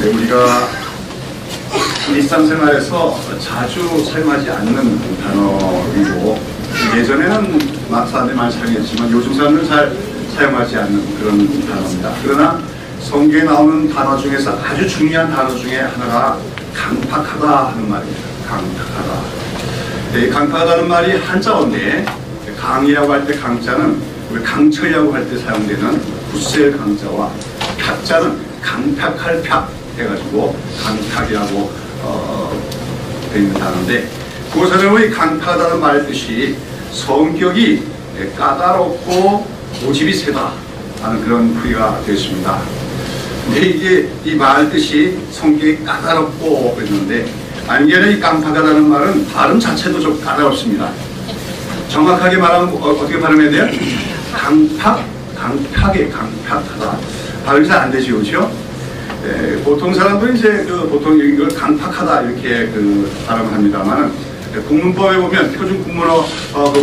우리가 일상생활에서 자주 사용하지 않는 단어이고 예전에는 사람들이 많이 사용했지만 요즘 사람들은 잘 사용하지 않는 그런 단어입니다. 그러나 성경에 나오는 단어 중에서 아주 중요한 단어 중에 하나가 강팍하다 하는 말입니다. 강팍하다. 이 강팍하다는 말이 한자어인데 강이라고 할 때 강자는 우리 강철이라고 할 때 사용되는 굿셀 강자와 팍자는 강팍할 팍 해가지고 강팍이라고 되어 있는 단어인데 그것은 이 강팍하다는 말의 뜻이 성격이 까다롭고 고집이 세다 하는 그런 풀이가 되었습니다. 근데 이게 이 말 뜻이 성격이 까다롭고 그랬는데 아니면 이 강팍하다는 말은 발음 자체도 좀 까다롭습니다. 정확하게 말하면 어떻게 발음해야 돼요? 강팍에 강팍하다. 발음이 잘 안 되죠, 그렇죠? 보통 사람들은 이제 보통 이걸 강팍하다 이렇게 발음합니다만은 국문법에 보면 표준 국문어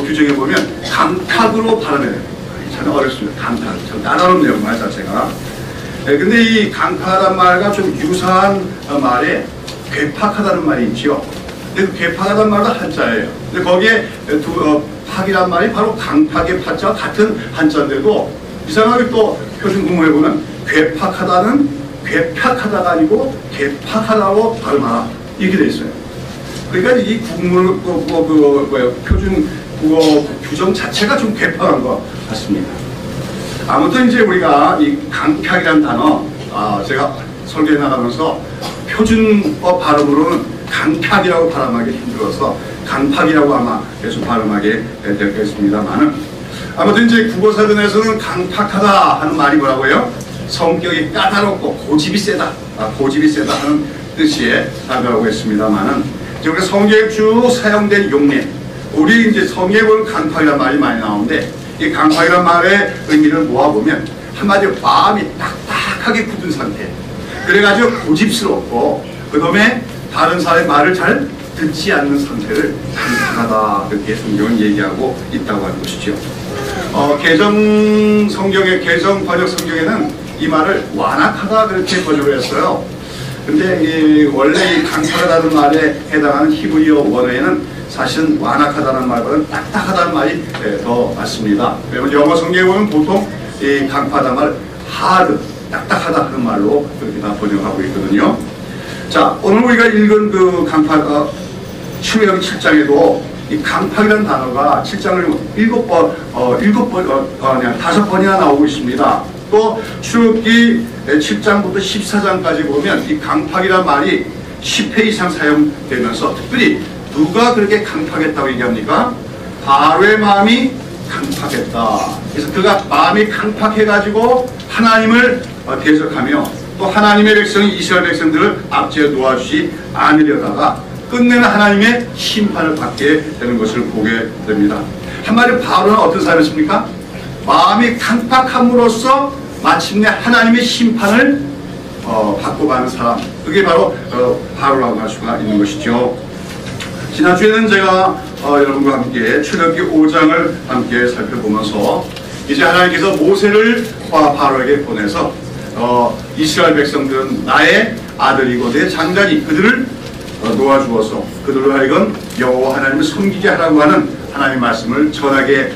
규정에 보면 강팍으로 발음해야 돼요. 참 어렵습니다. 강팍. 참 까다롭네요, 말 자체가. 근데 이 강팍하다는 말과 좀 유사한 말에 괴팍하다는 말이 있죠. 근데 그 괴팍하다는 말도 한자예요. 근데 거기에 팍이란 말이 바로 강팍의 파자와 같은 한자인데도 이상하게 또 표준 국문에 보면 괴팍하다는 괴팍하다가 아니고 괴팍하다고 발음하라 이렇게 돼 있어요. 그러니까 이 국문 표준 국어 규정 자체가 좀 괴팍한 것 같습니다. 아무튼 이제 우리가 이 강팍이라는 단어 제가 설교해 나가면서 표준법 발음으로는 강팍이라고 발음하기 힘들어서 강팍이라고 아마 계속 발음하게 될 것입니다만은 아무튼 이제 국어사전에서는 강팍하다 하는 말이 뭐라고요? 성격이 까다롭고 고집이 세다, 고집이 세다 하는 뜻의 단어라고 했습니다만은 우리가 성경에 쭉 사용된 용례, 우리 이제 성경에 보면 강팍이라는 말이 많이 나오는데 이 강팍이라는 말의 의미를 모아보면 한마디로 마음이 딱딱하게 굳은 상태, 그래가지고 고집스럽고 그 다음에 다른 사람의 말을 잘 듣지 않는 상태를 강팍하다 그렇게 성경은 얘기하고 있다고 하는 것이죠. 개정 번역 성경에는 이 말을 완악하다 그렇게 번역을 했어요. 근데 원래 이 강팍하다는 말에 해당하는 히브리어 원어에는 사실은 완악하다는 말보다는 딱딱하다는 말이 더 맞습니다. 영어 성경에 보면 보통 이 강팍하다는 말을 hard, 딱딱하다 하는 말로 그렇게 다 번역하고 있거든요. 자, 오늘 우리가 읽은 그 강팍, 출애굽기 7장에도 이 강팍이라는 단어가 7장을 5번이나 나오고 있습니다. 또 출애굽기 7장부터 14장까지 보면 이 강팍이라는 말이 10회 이상 사용되면서 특별히 누가 그렇게 강팍했다고 얘기합니까? 바로의 마음이 강팍했다. 그래서 그가 마음이 강팍해가지고 하나님을 대적하며 또 하나님의 백성이 이스라엘 백성들을 앞지어 놓아주지 않으려다가 끝내는 하나님의 심판을 받게 되는 것을 보게 됩니다. 한마디로 바로는 어떤 사람이었습니까? 마음이 강팍함으로써 마침내 하나님의 심판을 받고 가는 사람, 그게 바로 바로라고 할 수가 있는 것이죠. 지난주에는 제가 여러분과 함께 출애굽기 5장을 함께 살펴보면서 이제 하나님께서 모세를 바로에게 보내서 이스라엘 백성들은 나의 아들이고 내 장자니 그들을 놓아주어서 그들로 하여금 여호와 하나님을 섬기게 하라고 하는 하나님의 말씀을 전하게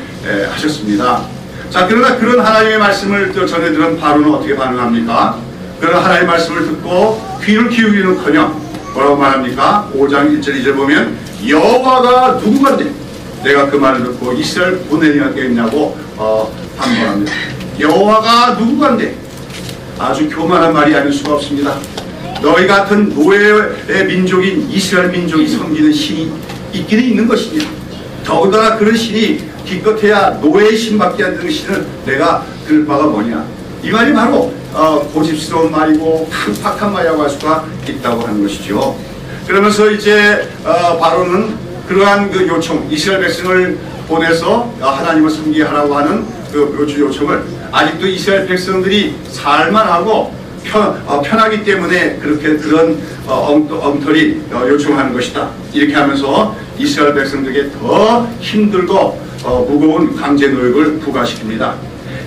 하셨습니다. 자, 그러나 그런 하나님의 말씀을 전해 들은 바로는 어떻게 반응합니까? 그런 하나님의 말씀을 듣고 귀를 기울이는커녕 뭐라고 말합니까? 5장 1절 2절 보면 여호와가 누구간데 내가 그 말을 듣고 이스라엘 보내냐고 반문합니다. 여호와가 누구간데 아주 교만한 말이 아닐 수가 없습니다. 너희 같은 노예의 민족인 이스라엘 민족이 섬기는 신이 있기는 있는 것이냐. 더군다나 그런 신이 기껏해야 노예의 신밖에 안 되는 신을 내가 들을 바가 뭐냐. 이 말이 바로 고집스러운 말이고 강팍한 말이라고 할 수가 있다고 하는 것이죠. 그러면서 이제 바로는 그러한 그 요청, 이스라엘 백성을 보내서 하나님을 섬기게 하라고 하는 그 요청을 아직도 이스라엘 백성들이 살만하고 편하기 때문에 그렇게 그런 엉터리 요청하는 것이다. 이렇게 하면서 이스라엘 백성들에게 더 힘들고 무거운 강제 노역을 부과시킵니다.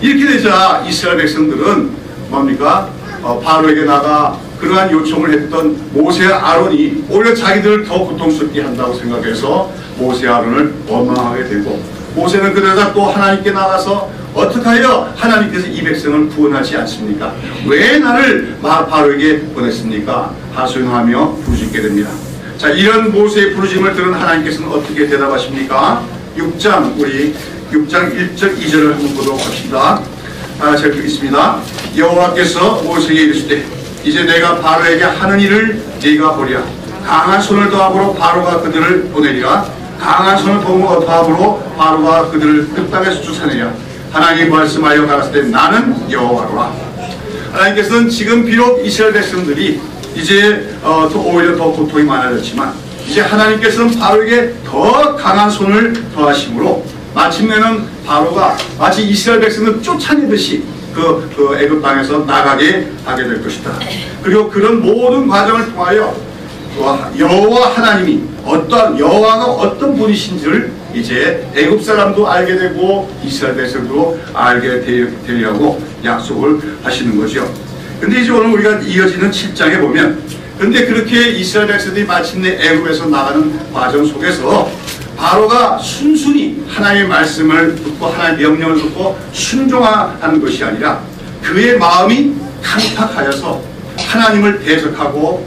이렇게 되자 이스라엘 백성들은 뭡니까? 바로에게 나가 그러한 요청을 했던 모세와 아론이 오히려 자기들을 더 고통스럽게 한다고 생각해서 모세와 아론을 원망하게 되고, 모세는 그러다 또 하나님께 나가서 어떻게 하여 하나님께서 이 백성을 구원하지 않습니까? 왜 나를 바로에게 보냈습니까? 하소연하며 부르짖게 됩니다. 자, 이런 모세의 부르짖음을 들은 하나님께서는 어떻게 대답하십니까? 6장 1절 2절을 한번 보도록 합시다. 제가 읽겠습니다. 여호와께서 모세에게 이르시되 이제 내가 바로에게 하는 일을 네가 보리라. 강한 손을 더함으로 바로가 그들을 보내리라. 강한 손을 더함으로 바로가 그들을 그 땅에서 쫓아내리라. 하나님이 말씀하여 가라사대 나는 여호와로라. 하나님께서는 지금 비록 이스라엘 백성들이 이제 오히려 더 고통이 많아졌지만, 이제 하나님께서는 바로에게 더 강한 손을 더하심으로 마침내는 바로가 마치 이스라엘 백성을 쫓아내듯이 그 애굽 땅에서 나가게 하게 될 것이다. 그리고 그런 모든 과정을 통하여 여호와 하나님이 여호와가 어떤 분이신지를 이제 애굽 사람도 알게 되고 이스라엘 백성도 알게 되려고 약속을 하시는 거죠. 근데 이제 오늘 우리가 이어지는 7장에 보면, 근데 그렇게 이스라엘 백성들이 마침내 애굽에서 나가는 과정 속에서 바로가 순순히 하나님의 말씀을 듣고 하나님의 명령을 듣고 순종하는 것이 아니라 그의 마음이 강팍하여서 하나님을 대적하고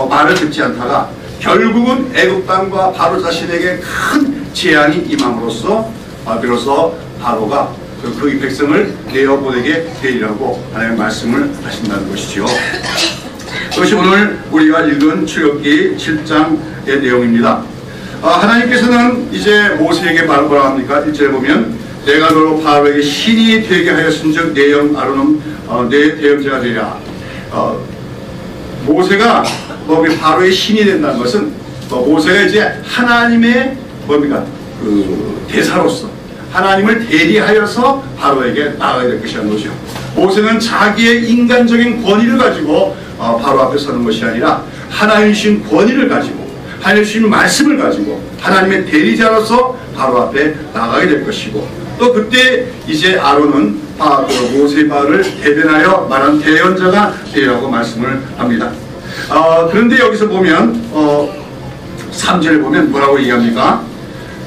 말을 듣지 않다가 결국은 애굽 땅과 바로 자신에게 큰 재앙이 임함으로써 비로소 바로가 그 백성을 내어보내게 되리라고 하나님의 말씀을 하신다는 것이죠. 그것이 오늘 우리가 읽은 출애굽기 7장의 내용입니다. 하나님께서는 이제 모세에게 뭐라 합니까? 1절에 보면 내가 너로 바로에게 신이 되게 하였은즉 내 영 아론은 내 대형제가 되리라. 모세가 바로의 신이 된다는 것은 모세가 이제 하나님의 대사로서 하나님을 대리하여서 바로에게 나아가야 될 것이라는 거죠. 모세는 자기의 인간적인 권위를 가지고 바로 앞에 서는 것이 아니라 하나님 주신 권위를 가지고 하나님 주신 말씀을 가지고 하나님의 대리자로서 바로 앞에 나가게 될 것이고, 또 그때 이제 아론은 모세의 말을 대변하여 말한 대언자가 되리라고 말씀을 합니다. 그런데 여기서 보면 3절에 보면 뭐라고 얘기합니까?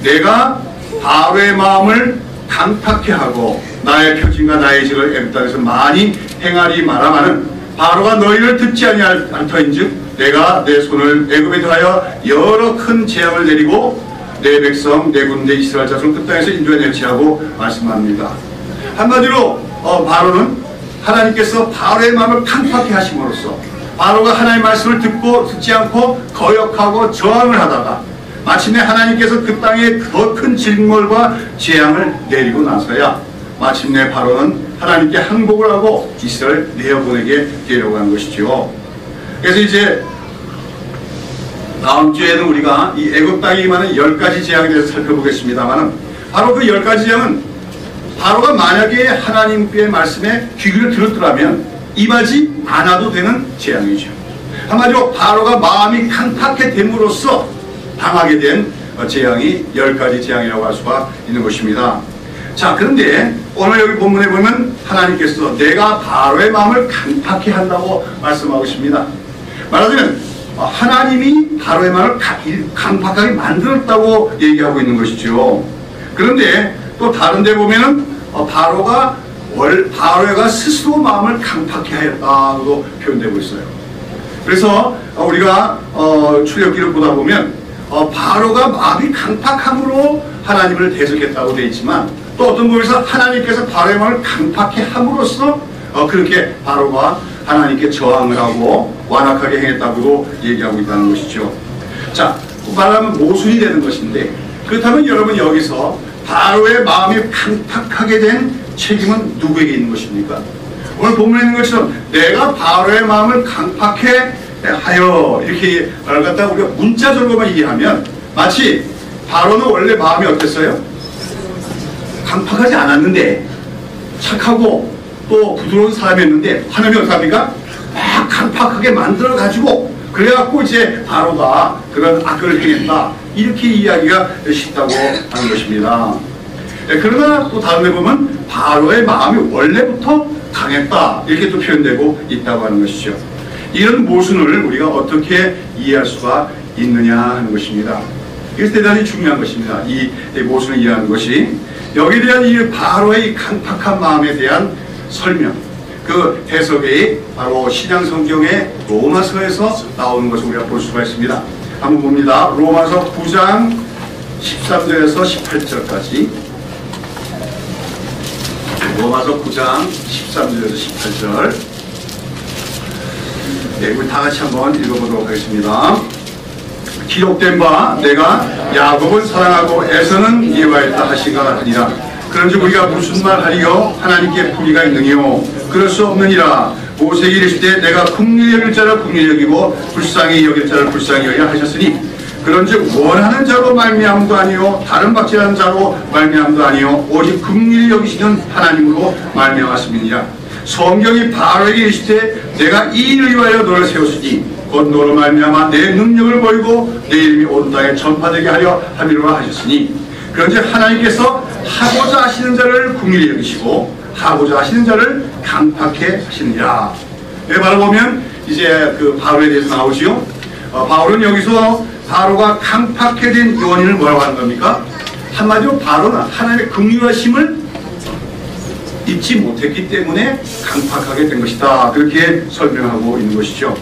내가 바로의 마음을 강팍케 하고 나의 표징과 나의 직을 애굽 땅에서 많이 행하리 말하마는 바로가 너희를 듣지 아니할터인즉 내가 내 손을 애굽에 더하여 여러 큰 재앙을 내리고 내 백성 내 군대 이스라엘 자손 그 땅에서 인도해낼지 하고 말씀합니다. 한마디로 바로는 하나님께서 바로의 마음을 강팍케 하심으로써 바로가 하나님의 말씀을 듣지 않고 거역하고 저항을 하다가 마침내 하나님께서 그 땅에 더 큰 질mol과 재앙을 내리고 나서야 마침내 바로는 하나님께 항복을 하고 이스라엘을 내어보내게 되려고 하는 것이죠. 그래서 이제 다음 주에는 우리가 이 애굽 땅에 임하는 10가지 재앙에 대해서 살펴보겠습니다만, 바로 그 10가지 재앙은 바로가 만약에 하나님의 말씀에 귀를 들었더라면 임하지 않아도 되는 재앙이죠. 한마디로 바로가 마음이 강팍해 됨으로써 당하게 된 재앙이 10가지 재앙이라고 할 수가 있는 것입니다. 자, 그런데 오늘 여기 본문에 보면 하나님께서 내가 바로의 마음을 강팍해 한다고 말씀하고 있습니다. 말하자면 하나님이 바로의 마음을 강팍하게 만들었다고 얘기하고 있는 것이죠. 그런데 또 다른 데 보면은 바로가 스스로 마음을 강팍해 하였다고 표현되고 있어요. 그래서 우리가 출애굽기를 보다 보면 바로가 마음이 강팍함으로 하나님을 대적했다고 되어 있지만, 또 어떤 부분에서 하나님께서 바로의 마음을 강팍해 함으로써 그렇게 바로가 하나님께 저항을 하고 완악하게 행했다고도 얘기하고 있다는 것이죠. 자, 말하면 모순이 되는 것인데, 그렇다면 여러분 여기서 바로의 마음이 강팍하게 된 책임은 누구에게 있는 것입니까? 오늘 본문에 있는 것처럼 내가 바로의 마음을 강팍해 하여 이렇게 말을 갖다가 우리가 문자적으로만 얘기하면 마치 바로는 원래 마음이 어땠어요? 강팍하지 않았는데 착하고 또 부드러운 사람이었는데 하나님이 어떻게 합니까? 막 강팍하게 만들어 가지고 그래갖고 이제 바로가 그런 악을 행했다, 이렇게 이야기가 쉽다고 하는 것입니다. 그러나 또 다른 데 보면 바로의 마음이 원래부터 당했다 이렇게 또 표현되고 있다고 하는 것이죠. 이런 모순을 우리가 어떻게 이해할 수가 있느냐 하는 것입니다. 이것이 대단히 중요한 것입니다. 이 모순을 이해하는 것이 여기에 대한 이 바로의 강팍한 마음에 대한 설명, 그 해석이 바로 신약 성경의 로마서에서 나오는 것을 우리가 볼 수가 있습니다. 한번 봅니다. 로마서 9장 13절에서 18절까지. 로마서 9장 13절에서 18절. 네, 우리 다 같이 한번 읽어보도록 하겠습니다. 기록된 바 내가 야곱을 사랑하고 에서는 미워했다 하시가 하니라. 그런즉 우리가 무슨 말 하리요? 하나님께 불의가 있느니요? 그럴 수 없느니라. 모세에게 이르실 때 내가 긍휼히 여길 자를 긍휼히 여기고 불쌍히 여길 자를 불쌍히 여기라 하셨으니 그런즉 원하는 자로 말미암도 아니요 다른 박제하는 자로 말미암도 아니요 오직 긍휼히 여기시는 하나님으로 말미암았음이니라. 성경이 바로에게 이르실 때 내가 이 일을 위하여 너를 세웠으니 곧 너로 말미암아 내 능력을 보이고 내 이름이 온 땅에 전파되게 하려 함이로라 하셨으니 그런즉 하나님께서 하고자 하시는 자를 긍휼히 여기시고 하고자 하시는 자를 강팍해 하시느니라. 네, 바로 보면 이제 그 바로에 대해서 나오지요. 바울은 여기서 바로가 강팍해 된 원인을 뭐라고 하는 겁니까? 한마디로 바로는 하나님의 긍휼하심을 잊지 못했기 때문에 강팍하게 된 것이다. 그렇게 설명하고 있는 것이죠.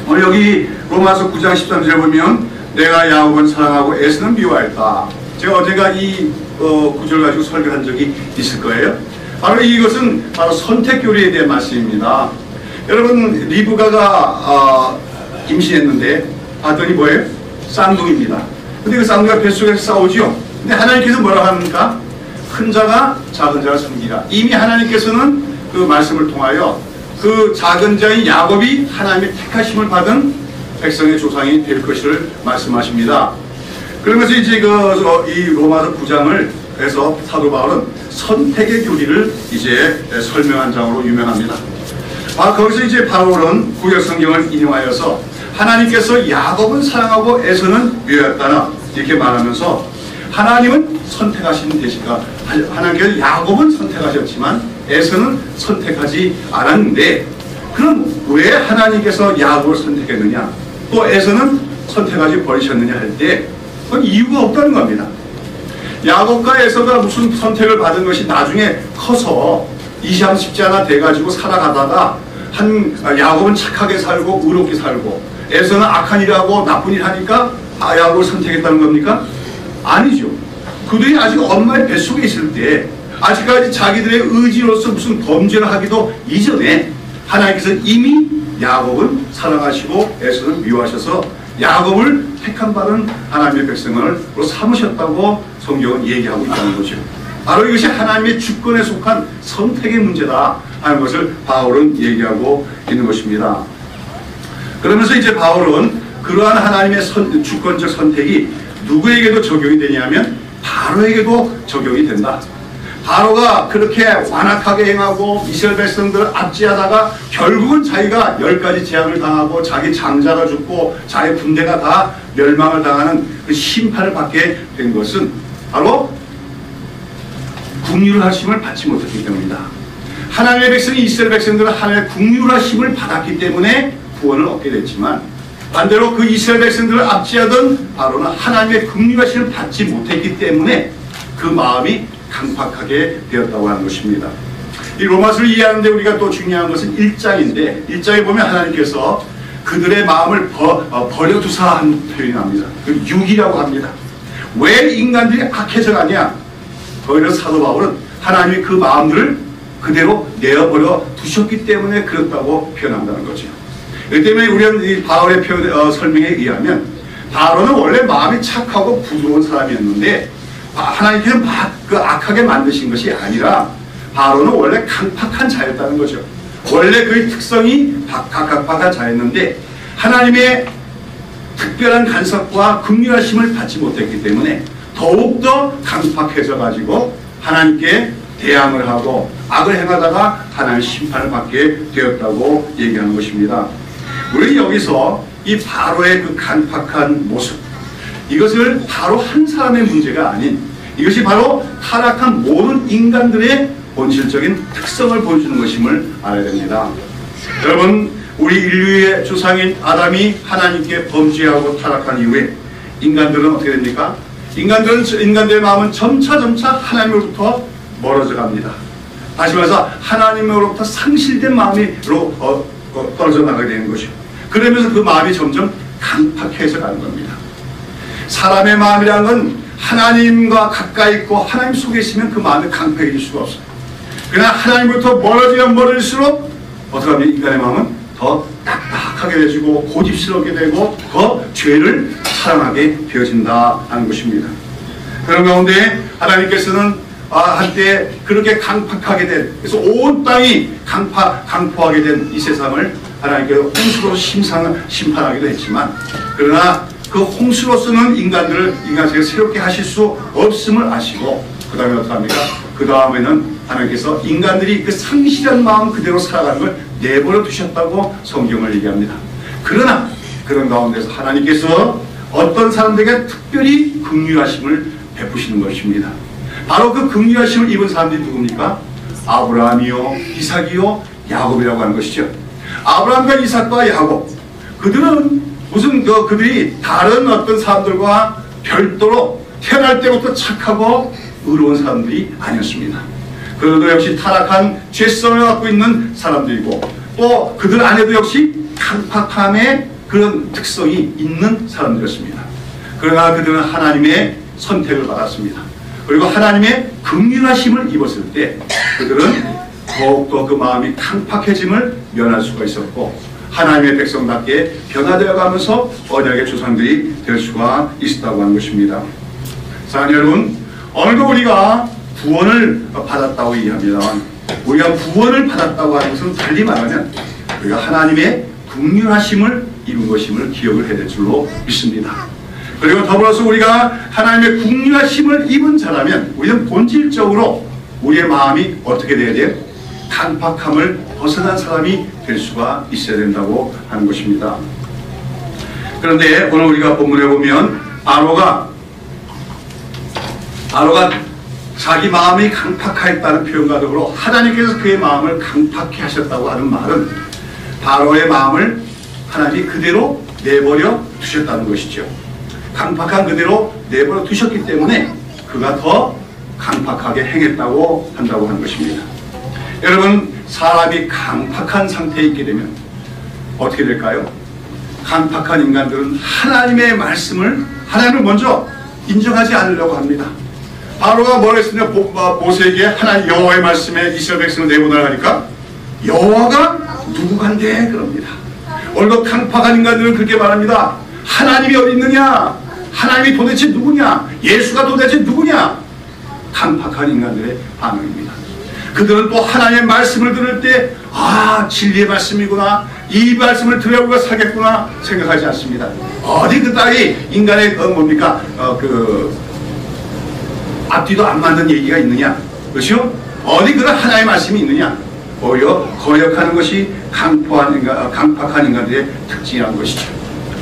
오늘 여기 로마서 9장 13절에 보면 내가 야곱은 사랑하고 에서는 미워했다. 제가 어제가 이 구절 가지고 설교한 적이 있을 거예요. 바로 이것은 바로 선택교리에 대한 말씀입니다. 여러분 리브가가 임신했는데 봤더니 뭐예요? 쌍둥이입니다. 근데 그 쌍둥이가 뱃속에서 싸우죠. 근데 하나님께서 뭐라고 합니까? 큰 자가 작은 자를 섬기라. 이미 하나님께서는 그 말씀을 통하여 그 작은 자인 야곱이 하나님의 택하심을 받은 백성의 조상이 될 것을 말씀하십니다. 그러면서 이제 이 로마서 9장을 해서 사도 바울은 선택의 교리를 이제 설명한 장으로 유명합니다. 거기서 이제 바울은 구약 성경을 인용하여서 하나님께서 야곱은 사랑하고 에서는 미워했다나 이렇게 말하면서 하나님은 선택하신 대신가 하나님께서 야곱은 선택하셨지만 에서는 선택하지 않았는데 그럼 왜 하나님께서 야곱을 선택했느냐 또 에서는 선택하지 버리셨느냐 할 때 그건 이유가 없다는 겁니다. 야곱과 에서가 무슨 선택을 받은 것이 나중에 커서 20, 30자나 돼가지고 살아가다가 야곱은 착하게 살고 의롭게 살고 에서는 악한 일을 하고 나쁜 일을 하니까 야곱을 선택했다는 겁니까? 아니죠. 그들이 아직 엄마의 뱃속에 있을 때 아직까지 자기들의 의지로서 무슨 범죄를 하기도 이전에 하나님께서 이미 야곱은 사랑하시고 에서는 미워하셔서 야곱을 택함받은 하나님의 백성을 삼으셨다고 성경은 얘기하고 있다는 거죠. 바로 이것이 하나님의 주권에 속한 선택의 문제다 하는 것을 바울은 얘기하고 있는 것입니다. 그러면서 이제 바울은 그러한 하나님의 주권적 선택이 누구에게도 적용이 되냐면 바로에게도 적용이 된다. 바로가 그렇게 완악하게 행하고 이스라엘 백성들을 압제하다가 결국은 자기가 10가지 재앙을 당하고 자기 장자가 죽고 자기 군대가 다 멸망을 당하는 그 심판을 받게 된 것은 바로 긍휼하심을 받지 못했기 때문이다. 하나님의 백성이 이스라엘 백성들은 하나님의 긍휼하심을 받았기 때문에 구원을 얻게 됐지만 반대로 그 이스라엘 백성들을 압제하던 바로는 하나님의 긍휼하심을 받지 못했기 때문에 그 마음이 강팍하게 되었다고 하는 것입니다. 이 로마서를 이해하는데 우리가 또 중요한 것은 1장인데 1장에 보면 하나님께서 그들의 마음을 버려두사 하는 표현이 납니다. 그 육이라고 합니다. 왜 인간들이 악해져 가냐? 오히려 사도 바울은 하나님이 그 마음들을 그대로 내어버려 두셨기 때문에 그렇다고 표현한다는 거죠. 이 때문에 우리는 이 바울의 설명에 의하면 바울은 원래 마음이 착하고 부드러운 사람이었는데 하나님께서 그 악하게 만드신 것이 아니라 바로는 원래 강팍한 자였다는 거죠. 원래 그의 특성이 강팍한 자였는데 하나님의 특별한 간섭과 긍휼하심을 받지 못했기 때문에 더욱더 강팍해져 가지고 하나님께 대항을 하고 악을 행하다가 하나님의 심판을 받게 되었다고 얘기하는 것입니다. 우리 여기서 이 바로의 그 강팍한 모습, 이것을 바로 한 사람의 문제가 아닌 이것이 바로 타락한 모든 인간들의 본질적인 특성을 보여주는 것임을 알아야 됩니다. 여러분, 우리 인류의 조상인 아담이 하나님께 범죄하고 타락한 이후에 인간들은 어떻게 됩니까? 인간들의 마음은 점차 하나님으로부터 멀어져 갑니다. 다시 말해서 하나님으로부터 상실된 마음으로 떨어져 나가게 되는 것이죠. 그러면서 그 마음이 점점 강팍해져 가는 겁니다. 사람의 마음이라는 건 하나님과 가까이 있고 하나님 속에 있으면 그 마음이 강팍해질 수가 없어요. 그러나 하나님부터 멀어지면 멀어질수록 어떻게 하면 인간의 마음은 더 딱딱하게 되지고 고집스럽게 되고 더 죄를 사랑하게 되어진다 하는 것입니다. 그런 가운데 하나님께서는 한때 그렇게 강팍하게 된, 그래서 온 땅이 강포하게 된 이 세상을 하나님께서 홍수로 심판하기도 했지만, 그러나 그 홍수로서는 인간세계를 새롭게 하실 수 없음을 아시고 그 다음에 어떡합니까? 그 다음에는 하나님께서 인간들이 그 상실한 마음 그대로 살아가는 걸 내버려 두셨다고 성경을 얘기합니다. 그러나 그런 가운데서 하나님께서 어떤 사람들에게 특별히 긍휼하심을 베푸시는 것입니다. 바로 그 긍휼하심을 입은 사람들이 누굽니까? 아브라함이요, 이삭이요, 야곱이라고 하는 것이죠. 아브라함과 이삭과 야곱, 그들은 그들이 다른 어떤 사람들과 별도로 태어날 때부터 착하고 의로운 사람들이 아니었습니다. 그들도 역시 타락한 죄성을 갖고 있는 사람들이고, 또 그들 안에도 역시 강팍함의 그런 특성이 있는 사람들이었습니다. 그러나 그들은 하나님의 선택을 받았습니다. 그리고 하나님의 긍휼하심을 입었을 때 그들은 더욱더 그 마음이 강팍해짐을 면할 수가 있었고, 하나님의 백성답게 변화되어 가면서 언약의 조상들이 될 수가 있었다고 하는 것입니다. 사랑하는 여러분, 오늘도 우리가 구원을 받았다고 얘기합니다만, 우리가 구원을 받았다고 하는 것은 달리 말하면 우리가 하나님의 긍휼하심을 입은 것임을 기억을 해야 될 줄로 믿습니다. 그리고 더불어서 우리가 하나님의 긍휼하심을 입은 자라면 우리는 본질적으로 우리의 마음이 어떻게 돼야 돼요? 강팍함을 벗어난 사람이 될 수가 있어야 된다고 하는 것입니다. 그런데 오늘 우리가 본문에 보면 바로가 자기 마음이 강팍하였다는 표현과 더불어 하나님께서 그의 마음을 강팍해 하셨다고 하는 말은 바로의 마음을 하나님이 그대로 내버려 두셨다는 것이죠. 강팍한 그대로 내버려 두셨기 때문에 그가 더 강팍하게 행했다고 한다고 하는 것입니다. 여러분, 사람이 강팍한 상태에 있게 되면 어떻게 될까요? 강팍한 인간들은 하나님의 말씀을, 하나님을 먼저 인정하지 않으려고 합니다. 바로가 뭘 했으냐? 모세에게 하나님 여호와의 말씀에 이스라엘 백성을 내보내라 하니까 여호와가 누구간데 그럽니다. 오늘도 강팍한 인간들은 그렇게 말합니다. 하나님이 어디 있느냐? 하나님이 도대체 누구냐? 예수가 도대체 누구냐? 강팍한 인간들의 반응입니다. 그들은 또 하나님의 말씀을 들을 때 진리의 말씀이구나, 이 말씀을 들어야 우리가 살겠구나 생각하지 않습니다. 어디 그 따위 인간의 앞뒤도 안 맞는 얘기가 있느냐? 그렇죠? 어디 그런 하나님의 말씀이 있느냐? 오히려 거역하는 것이 강팍한 인간들의 특징이라는 것이죠.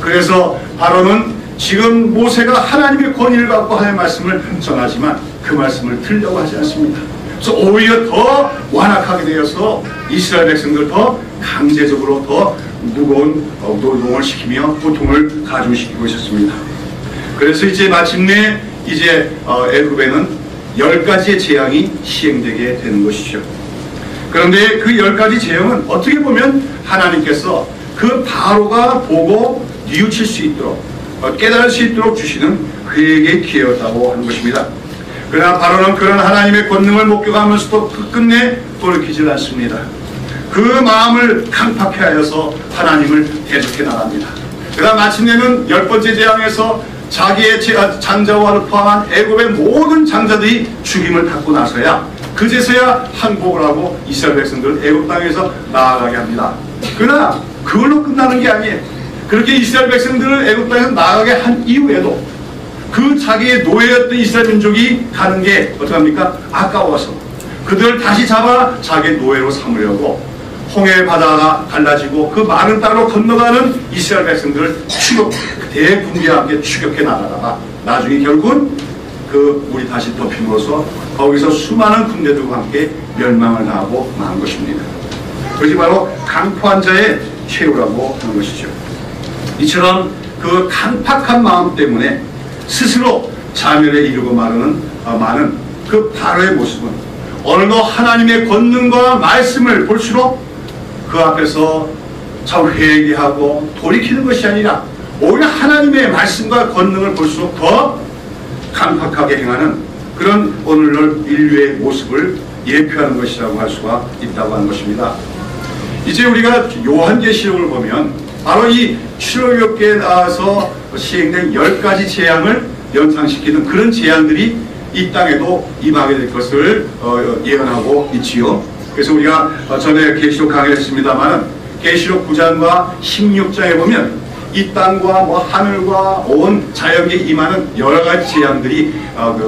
그래서 바로는 지금 모세가 하나님의 권위를 갖고 하나님의 말씀을 전하지만 그 말씀을 들으려고 하지 않습니다. 그래서 오히려 더 완악하게 되어서 이스라엘 백성들 더 강제적으로 더 무거운 노동을 시키며 고통을 가중시키고 있었습니다. 그래서 이제 마침내 애굽에는 10가지의 재앙이 시행되게 되는 것이죠. 그런데 그 10가지 재앙은 어떻게 보면 하나님께서 그 바로가 보고 뉘우칠 수 있도록 깨달을 수 있도록 주시는 그에게 기회였다고 하는 것입니다. 그러나 바로는 그런 하나님의 권능을 목격하면서도 끝끝내 돌이키질 않습니다. 그 마음을 강팍해 하여서 하나님을 대적해 나갑니다. 그러나 마침내는 10번째 재앙에서 자기의 장자와를 포함한 애굽의 모든 장자들이 죽임을 받고 나서야 그제서야 항복을 하고 이스라엘 백성들을 애굽 땅에서 나아가게 합니다. 그러나 그걸로 끝나는 게 아니에요. 그렇게 이스라엘 백성들을 애굽 땅에서 나아가게 한 이후에도 그 자기의 노예였던 이스라엘 민족이 가는 게 어떡합니까? 아까워서 그들을 다시 잡아 자기의 노예로 삼으려고 홍해 바다가 갈라지고 그 많은 땅으로 건너가는 이스라엘 백성들을 대군대와 함께 추격해 나가다가 나중에 결국은 그 물이 다시 덮임으로써 거기서 수많은 군대들과 함께 멸망을 당하고 만 것입니다. 그것이 바로 강포한 자의 최후라고 하는 것이죠. 이처럼 그 강팍한 마음 때문에 스스로 자멸에 이르고 마르는 많은 그 바로의 모습은 오늘도 하나님의 권능과 말씀을 볼수록 그 앞에서 참 회개하고 돌이키는 것이 아니라 오히려 하나님의 말씀과 권능을 볼수록 더 강팍하게 행하는 그런 오늘날 인류의 모습을 예표하는 것이라고 할 수가 있다고 하는 것입니다. 이제 우리가 요한계시록을 보면 바로 이 출애굽기에 나와서 시행된 10가지 재앙을 연상시키는 그런 재앙들이 이 땅에도 임하게 될 것을 예언하고 있지요. 그래서 우리가 전에 계시록 강의를 했습니다만 계시록 9장과 16장에 보면 이 땅과 뭐 하늘과 온 자연계에 임하는 여러 가지 재앙들이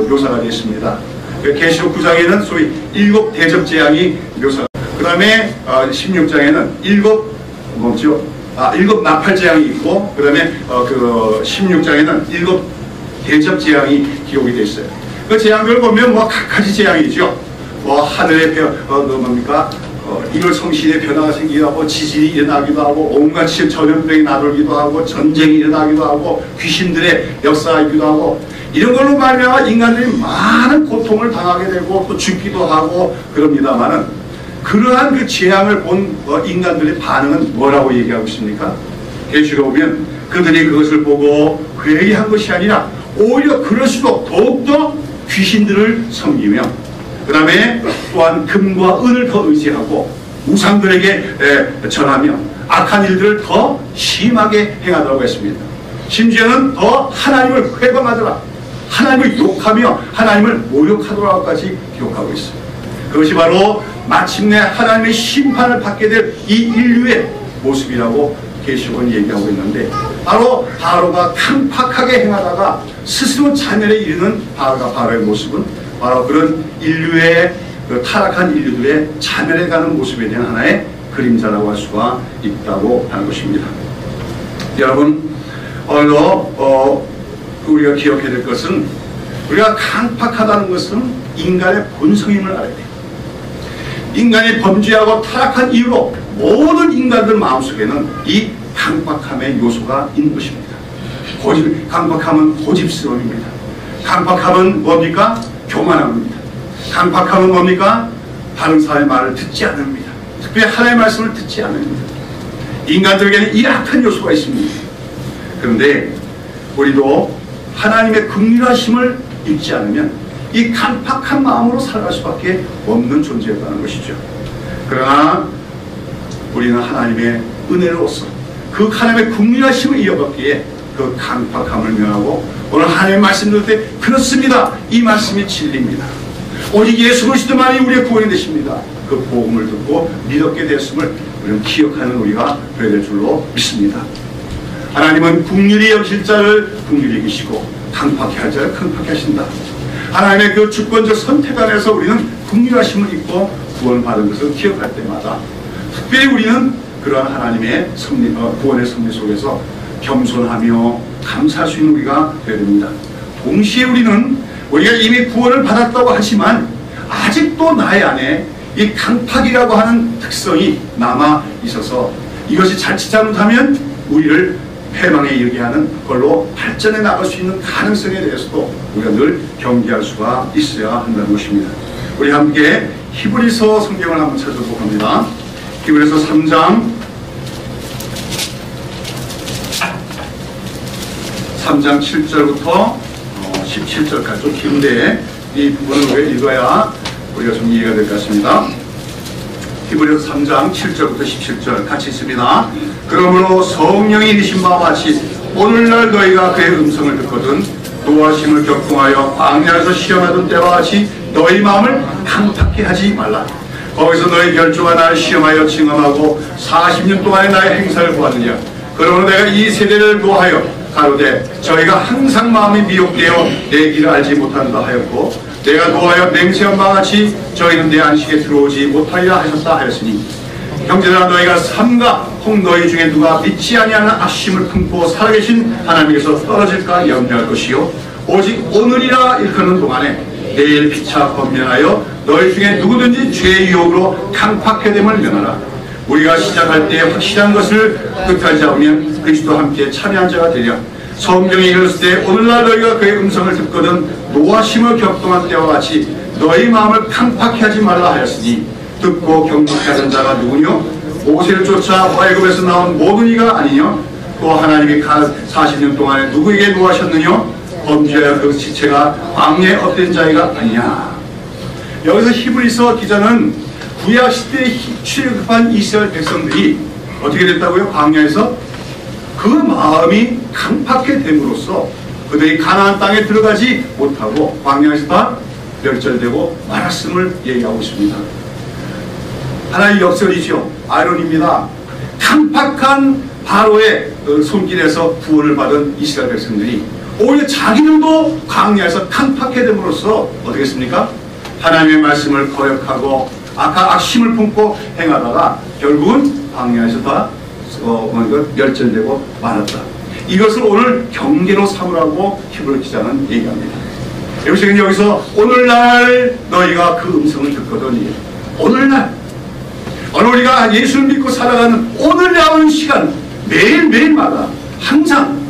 묘사가 되어 있습니다. 계시록 9장에는 소위 7 대접 재앙이 묘사가, 그 다음에 16장에는 7 나팔 재앙이 있고, 그 다음에 16장에는 7 대접 재앙이 기록이 되어 있어요. 그 재앙들을 보면 뭐 각가지 재앙이죠. 뭐 하늘의 이월 성신의 변화가 생기기도 하고, 지진이 일어나기도 하고, 온갖 전염병이 나돌기도 하고, 전쟁이 일어나기도 하고, 귀신들의 역사이기도 하고, 이런 걸로 말미암아 인간들이 많은 고통을 당하게 되고 또 죽기도 하고 그럽니다만은, 그러한 그 재앙을 본 인간들의 반응은 뭐라고 얘기하고 있습니까? 계시록 보면 그들이 그것을 보고 회개한 것이 아니라 오히려 그럴수록 더욱더 귀신들을 섬기며, 그 다음에 또한 금과 은을 더 의지하고 우상들에게 전하며 악한 일들을 더 심하게 행하더라고 했습니다. 심지어는 더 하나님을 회방하더라, 하나님을 욕하며 하나님을 모욕하더라까지 기록하고 있습니다. 그것이 바로 마침내 하나님의 심판을 받게 될 이 인류의 모습이라고 계시록은 얘기하고 있는데, 바로 바로가 강팍하게 행하다가 스스로 자멸에 이르는 바로의 모습은 바로 그런 인류의 그 타락한 인류들의 자멸해 가는 모습에 대한 하나의 그림자라고 할 수가 있다고 하는 것입니다. 여러분, 오늘도 우리가 기억해야 될 것은, 우리가 강팍하다는 것은 인간의 본성임을 알아야 돼요. 인간이 범죄하고 타락한 이유로 모든 인간들 마음속에는 이 강팍함의 요소가 있는 것입니다. 강팍함은 고집스러움입니다. 강팍함은 뭡니까? 교만함입니다. 강팍함은 뭡니까? 다른 사람의 말을 듣지 않습니다. 특별히 하나님의 말씀을 듣지 않습니다. 인간들에게는 이 악한 요소가 있습니다. 그런데 우리도 하나님의 긍휼하심을 잊지 않으면 이 강팍한 마음으로 살아갈 수밖에 없는 존재였다는 것이죠. 그러나 우리는 하나님의 은혜로서 그 하나님의 긍휼하심을 이어받기에 그 강팍함을 면하고 오늘 하나님의 말씀 들을 때 그렇습니다, 이 말씀이 진리입니다, 오직 예수 그리스도만이 우리의 구원이 되십니다, 그 복음을 듣고 믿었게 되었음을 우리는 기억하는 우리가 되어야 될 줄로 믿습니다. 하나님은 긍휼히 여기실 자를 긍휼히 여기시고 강팍히 할 자를 강팍히 하신다. 하나님의 그 주권적 선택 안에서 우리는 긍휼하심을 입고 구원받은 것을 기억할 때마다 특별히 우리는 그러한 하나님의 구원의 섭리 속에서 겸손하며 감사할 수 있는 우리가 되어야 됩니다. 동시에 우리가 이미 구원을 받았다고 하지만 아직도 나의 안에 이 강팍이라고 하는 특성이 남아 있어서 이것이 자칫 잘못하면 우리를 패망에 이르게 하는 걸로 발전해 나갈 수 있는 가능성에 대해서도 우리가 늘 경계할 수가 있어야 한다는 것입니다. 우리 함께 히브리서 성경을 한번 찾아보도록 합니다. 히브리서 3장 7절부터 17절까지 좀 긴데 이 부분을 왜 읽어야 우리가 좀 이해가 될 것 같습니다. 히브리서 3장 7절부터 17절 같이 있습니다. 그러므로 성령이 이르신 바와 같이 오늘날 너희가 그의 음성을 듣거든 노하심을 격동하여 광야에서 시험하던 때와 같이 너희 마음을 강팍히 하지 말라. 거기서 너희 결조가 나를 시험하여 증언하고 40년 동안의 나의 행사를 보았느냐. 그러므로 내가 이 세대를 노하여 가로되 저희가 항상 마음이 미혹되어 내 길을 알지 못한다 하였고, 내가 노하여 맹세한 바와 같이 저희는 내 안식에 들어오지 못하리라 하셨다 하였으니, 형제들아 너희가 삼가 혹 너희 중에 누가 믿지 아니하는 악심을 품고 살아계신 하나님께서 떨어질까 염려할 것이요 오직 오늘이라 일컫는 동안에 내일 피차 권면하여 너희 중에 누구든지 죄의 유혹으로 강팍해됨을 면하라. 우리가 시작할 때 확실한 것을 끝까지 잡으면 그리스도와 함께 참여한 자가 되랴. 성경이 이르렀을 때 오늘날 너희가 그의 음성을 듣거든 노하심을 격동한 때와 같이 너희 마음을 강팍해 하지 말라 하였으니 듣고 경박하는 자가 누구뇨? 모세를 쫓아 애굽에서 나온 모든 이가 아니뇨? 또 하나님이 40년 동안에 누구에게 노하셨느뇨? 범죄하여 그 지체가 광야에 엎드린 자이가 아니냐. 여기서 히브리서 기자는 구약 시대에 출애굽한 이스라엘 백성들이 어떻게 됐다고요? 광야에서 그 마음이 강팍해 됨으로써 그들이 가나안 땅에 들어가지 못하고 광야에서 다 멸절되고 말았음을 얘기하고 있습니다. 하나의 역설이죠. 아이러니입니다. 강팍한 바로의 손길에서 구원을 받은 이스라엘 백성들이 오히려 자기들도 광야에서 강팍해 됨으로써 어떻게 했습니까? 하나님의 말씀을 거역하고 악심을 품고 행하다가 결국은 광야에서 다 멸절되고 말았다. 이것을 오늘 경계로 삼으라고 히브리 기자는 얘기합니다. 여기서 오늘날 너희가 그 음성을 듣거든. 오늘날 오늘 우리가 예수를 믿고 살아가는 오늘날 시간 매일매일마다 항상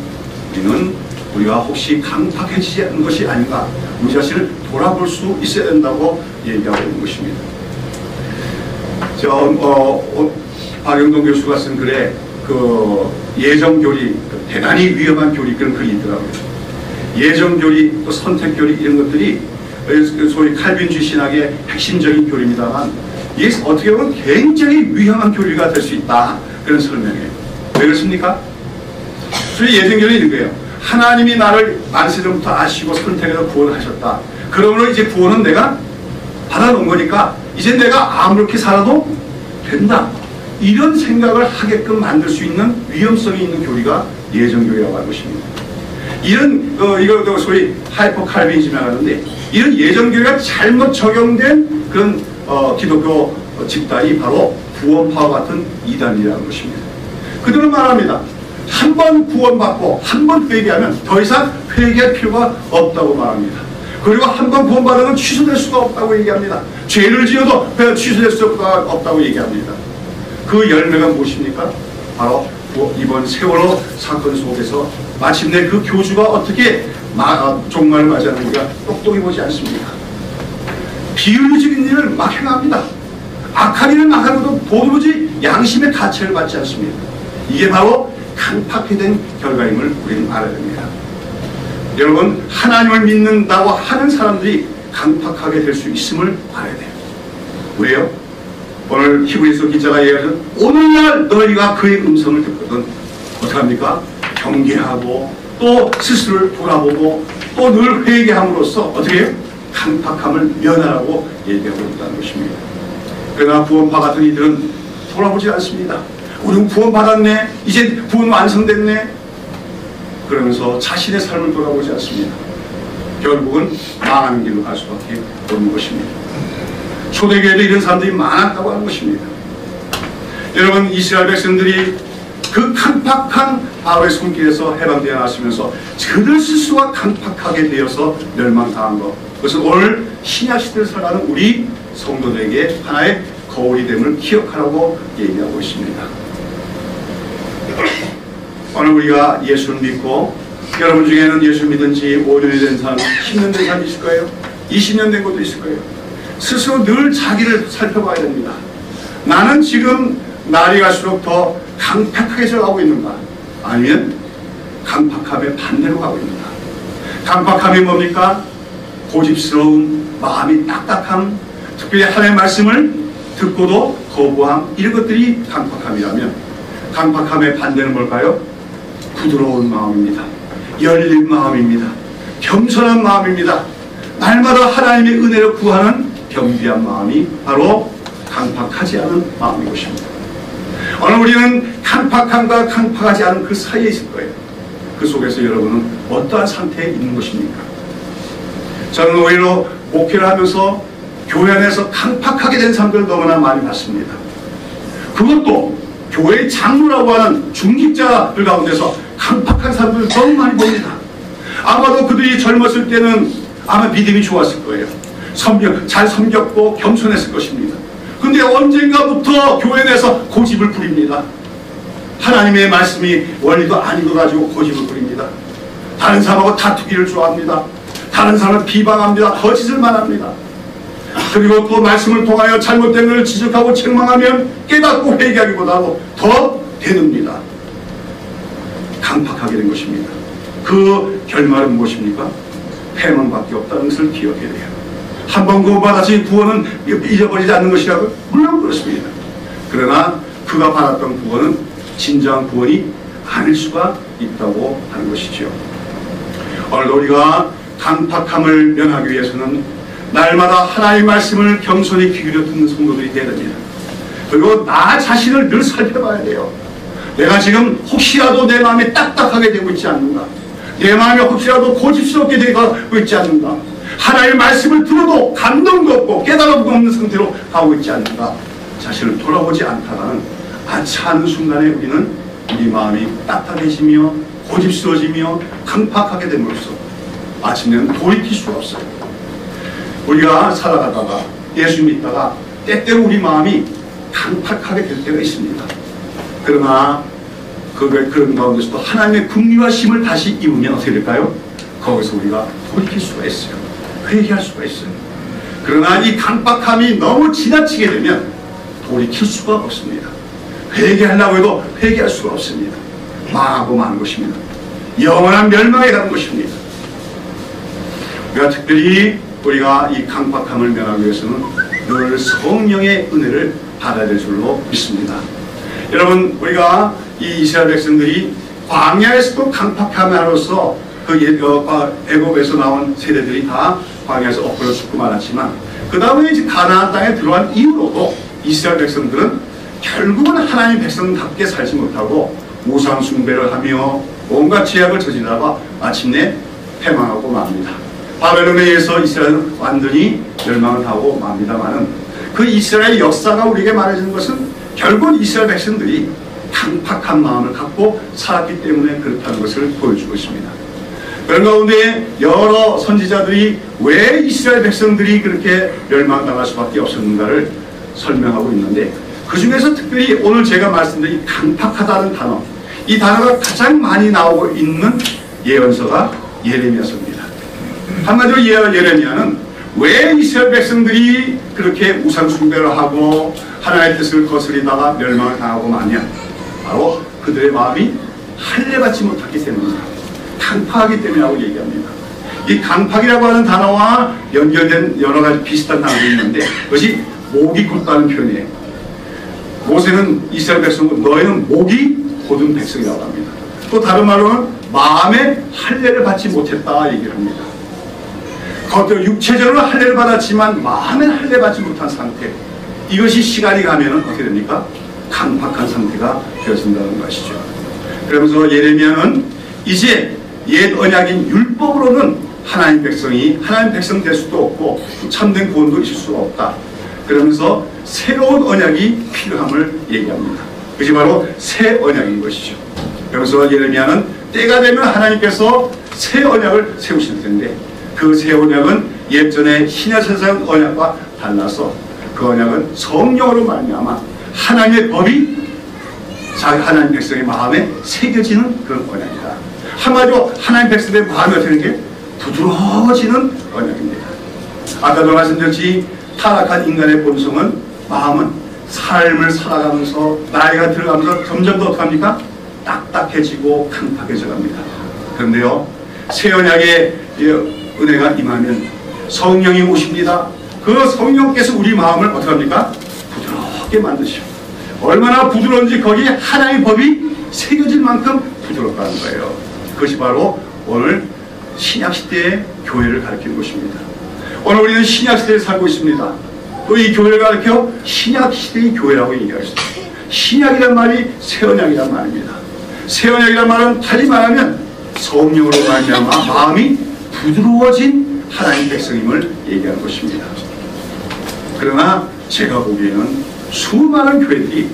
우리가 혹시 강팍해지지 않는 것이 아닌가 우리 자신을 돌아볼 수 있어야 된다고 얘기하고 있는 것입니다. 박영동 교수가 쓴 글에 그 예정교리, 대단히 위험한 교리 그런 글이 있더라고요. 예정교리, 또 선택교리 이런 것들이 소위 칼빈주의 신학의 핵심적인 교리입니다만 이게 어떻게 보면 굉장히 위험한 교리가 될 수 있다. 그런 설명이에요. 왜 그렇습니까? 소위 예정교리 있는 거예요. 하나님이 나를 만세전부터 아시고 선택해서 구원하셨다. 그러므로 이제 구원은 내가 받아놓은 거니까 이제 내가 아무렇게 살아도 된다. 이런 생각을 하게끔 만들 수 있는 위험성이 있는 교리가 예정교리라고 하는 것입니다. 이런 이거 소위 하이퍼 칼빈이즘이라고 하는데 이런 예정교리가 잘못 적용된 그런 기독교 집단이 바로 구원파와 같은 이단이라는 것입니다. 그들은 말합니다. 한 번 구원받고 한 번 회개하면 더 이상 회개할 필요가 없다고 말합니다. 그리고 한 번 구원받으면 취소될 수가 없다고 얘기합니다. 죄를 지어도 취소될 수가 없다고 얘기합니다. 그 열매가 무엇입니까? 바로 이번 세월호 사건 속에서 마침내 그 교주가 어떻게 종말을 맞이하는 우리가 똑똑히 보지 않습니까? 비윤리적인 일을 막 행합니다. 악한 일을 막 하고도 도무지 양심의 가책을 받지 않습니다. 이게 바로 강팍해 된 결과임을 우리는 알아야 됩니다. 여러분, 하나님을 믿는다고 하는 사람들이 강팍하게 될 수 있음을 알아야 돼요. 왜요? 오늘 히브리서 기자가 얘기하는 오늘날 너희가 그의 음성을 듣거든 어떻게 합니까? 경계하고 또 스스로를 돌아보고 또 늘 회개함으로써 어떻게 해요? 강팍함을 면하라고 얘기하고 있다는 것입니다. 그러나 구원파 같은 이들은 돌아보지 않습니다. 우리는 구원받았네. 이제 구원 완성됐네. 그러면서 자신의 삶을 돌아보지 않습니다. 결국은 망하는 길로 갈 수밖에 없는 것입니다. 초대교회도 이런 사람들이 많았다고 하는 것입니다. 여러분, 이스라엘 백성들이 그 강팍한 바로의 손길에서 해방되어 나시면서 그들 스스로가 강팍하게 되어서 멸망당한 것, 그것은 오늘 신약 시대를 살아가는 우리 성도들에게 하나의 거울이 됨을 기억하라고 얘기하고 있습니다. 오늘 우리가 예수를 믿고, 여러분 중에는 예수 믿은 지 5년이 된 사람, 10년 된 사람이 있을 거예요. 20년 된 것도 있을 거예요. 스스로 늘 자기를 살펴봐야 됩니다. 나는 지금 날이 갈수록 더 강팍하게 가고 있는가? 아니면 강팍함의 반대로 가고 있는가? 강팍함이 뭡니까? 고집스러움, 마음이 딱딱함, 특별히 하나님의 말씀을 듣고도 거부함, 이런 것들이 강팍함이라면 강팍함의 반대는 뭘까요? 부드러운 마음입니다. 열린 마음입니다. 겸손한 마음입니다. 날마다 하나님의 은혜를 구하는 겸비한 마음이 바로 강팍하지 않은 마음인 것입니다. 오늘 우리는 강팍함과 강팍하지 않은 그 사이에 있을 거예요. 그 속에서 여러분은 어떠한 상태에 있는 것입니까? 저는 오히려 목회를 하면서 교회 안에서 강팍하게 된 사람들을 너무나 많이 봤습니다. 그것도 교회의 장로라고 하는 중직자들 가운데서 강팍한 사람들을 너무 많이 봅니다. 아마도 그들이 젊었을 때는 아마 믿음이 좋았을 거예요. 잘 섬겼고 겸손했을 것입니다. 근데 언젠가부터 교회 내에서 고집을 부립니다. 하나님의 말씀이 원리도 아니고 가지고 고집을 부립니다. 다른 사람하고 다투기를 좋아합니다. 다른 사람을 비방합니다. 거짓을 말합니다. 그리고 또 말씀을 통하여 잘못된 것을 지적하고 책망하면 깨닫고 회개하기보다도 더 대듭니다. 강팍하게 된 것입니다. 그 결말은 무엇입니까? 패망밖에 없다는 것을 기억해야 돼요. 한번 구원받아서 구원은 잊어버리지 않는 것이라고? 물론 그렇습니다. 그러나 그가 받았던 구원은 진정한 구원이 아닐 수가 있다고 하는 것이죠. 오늘 우리가 강팍함을 면하기 위해서는 날마다 하나님의 말씀을 겸손히 귀 기울여 듣는 성도들이 되어야 됩니다. 그리고 나 자신을 늘 살펴봐야 돼요. 내가 지금 혹시라도 내 마음이 딱딱하게 되고 있지 않는가? 내 마음이 혹시라도 고집스럽게 되고 있지 않는가? 하나님의 말씀을 들어도 감동도 없고 깨달음도 없는 상태로 가고 있지 않는가? 자신을 돌아보지 않다가는 아차하는 순간에 우리는 우리 마음이 딱딱해지며 고집스러워지며 강팍하게 됨으로써 마침내는 돌이킬 수가 없어요. 우리가 살아가다가 예수 믿다가 때때로 우리 마음이 강팍하게 될 때가 있습니다. 그러나 그런 가운데서도 하나님의 긍휼과 심을 다시 입으면 어떻게 될까요? 거기서 우리가 돌이킬 수가 있어요. 회개할 수가 있어요. 그러나 이 강팍함이 너무 지나치게 되면 돌이킬 수가 없습니다. 회개하려고 해도 회개할 수가 없습니다. 망하고 마는 것입니다. 영원한 멸망에 가는 것입니다. 우리가 특별히 우리가 이 강팍함을 면하기 위해서는 늘 성령의 은혜를 받아야 될 줄로 믿습니다. 여러분, 우리가 이 이스라엘 백성들이 광야에서도 강팍함으로써 애굽에서 나온 세대들이 다 광야에서 엎어져 죽고 말았지만 그 다음에 이제 가나안 땅에 들어간 이후로도 이스라엘 백성들은 결국은 하나님 백성답게 살지 못하고 우상 숭배를 하며 온갖 죄악을 저지르다가 마침내 패망하고 맙니다. 바벨론에 의해서 이스라엘은 완전히 멸망을 하고 맙니다만은 그 이스라엘 역사가 우리에게 말해주는 것은 결국 이스라엘 백성들이 강팍한 마음을 갖고 살았기 때문에 그렇다는 것을 보여주고 있습니다. 그런 가운데 여러 선지자들이 왜 이스라엘 백성들이 그렇게 멸망당할 수밖에 없었는가를 설명하고 있는데 그 중에서 특별히 오늘 제가 말씀드린 이 강팍하다는 단어, 이 단어가 가장 많이 나오고 있는 예언서가 예레미야서입니다. 한마디로 예레미야는 왜 이스라엘 백성들이 그렇게 우상 숭배를 하고 하나님의 뜻을 거스리다가 멸망을 당하고 마냐? 바로 그들의 마음이 할례받지 못했기 때문입니다. 강팍하기 때문이라고 얘기합니다. 이 강팍이라고 하는 단어와 연결된 여러 가지 비슷한 단어가 있는데 그것이 목이 곧다는 표현이에요. 모세는 이스라엘 백성은 너희는 목이 곧은 백성이라고 합니다. 또 다른 말로는 마음의 할례를 받지 못했다 얘기를 합니다. 육체적으로 할례를 받았지만 마음의 할례 받지 못한 상태, 이것이 시간이 가면 어떻게 됩니까? 강팍한 상태가 되어진다는 것이죠. 그러면서 예레미야는 이제 옛 언약인 율법으로는 하나님 백성이 하나님 백성 될 수도 없고 참된 구원도 있을 수가 없다. 그러면서 새로운 언약이 필요함을 얘기합니다. 그것이 바로 새 언약인 것이죠. 그래서 예레미야는 때가 되면 하나님께서 새 언약을 세우실 텐데 그 새 언약은 예전의 신약세상 언약과 달라서 그 언약은 성령으로 말미암아 하나님의 법이 자기 하나님 백성의 마음에 새겨지는 그런 언약이다. 한마디로 하나님 백성의 마음이 어떻게 되는 게 부드러워지는 언약입니다. 아까도 말씀드렸지 타락한 인간의 본성은 마음은 삶을 살아가면서 나이가 들어가면서 점점 더 어떡합니까? 딱딱해지고 강팍해져 갑니다. 그런데요 새 언약의 은혜가 임하면 성령이 오십니다. 그 성령께서 우리 마음을 어떻게 합니까? 부드럽게 만드시오. 얼마나 부드러운지 거기에 하나님의 법이 새겨질 만큼 부드럽다는 거예요. 그것이 바로 오늘 신약시대의 교회를 가리키는 것입니다. 오늘 우리는 신약시대에 살고 있습니다. 또 이 교회를 가리켜 신약시대의 교회라고 얘기하겠습니다. 신약이란 말이 새 언약이란 말입니다. 새 언약이란 말은 달리 말하면 성령으로 말미암아 마음이 부드러워진 하나님 백성임을 얘기하는 것입니다. 그러나 제가 보기에는 수많은 교회들이